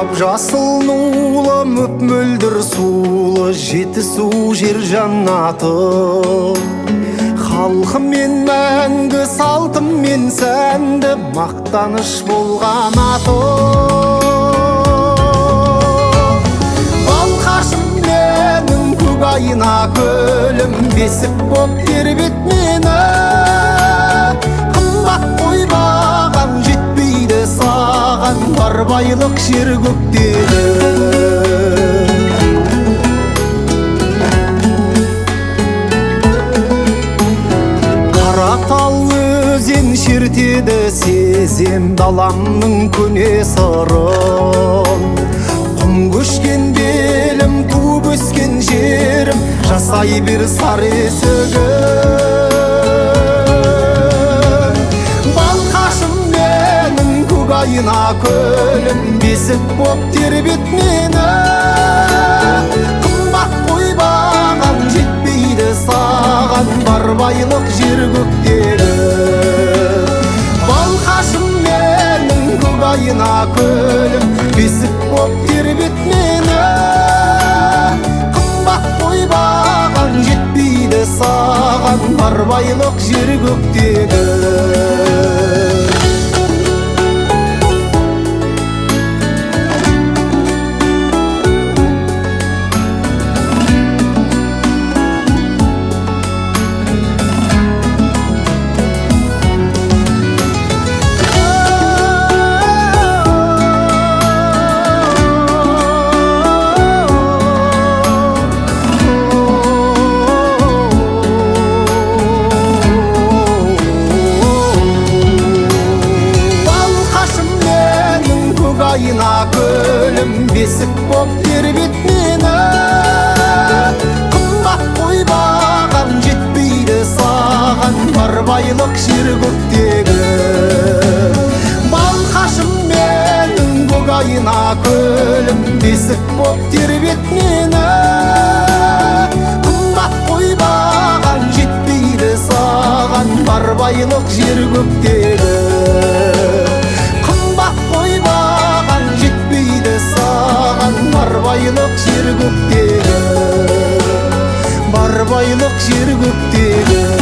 Жап-жасыл нулы, мөп-мөлдір сулы, жетісу жер жаннаты. Халқымен мәңгі, салтымен сәнді, мақтаныш болған аты. Балқашым менің көк айына көлім, бесік боп тербет мені. Қымбат қоймаған жетпейді саған, бар байлық жер көктегі. Қаратал өзен шертеді сезем даламның көне сырын. Құм көшкен белім, туып өскен жерім, жасай бер сары есігім. Балқашым менің көк айына көлім, бесік боп тербет мені. Қымбат қоймаған жетпейді саған, бар байлық жер көктегі. Балқашым менің көк айына көлім, бесік боп тербет мені. Қымбат қоймаған жетпейді саған, бар байлық жер көктегі. Айына көлім, бесік боп тербет мені. Қымбат қоймаған жетпейді саған, бар байлық жер көктегі. Балқашым менің көк айына көлім, бесік боп тербет мені. Қымбат қоймаған жетпейді саған, бар байлық жер көктегі. Бар байлық жер көктегі, бар байлық жер көктегі.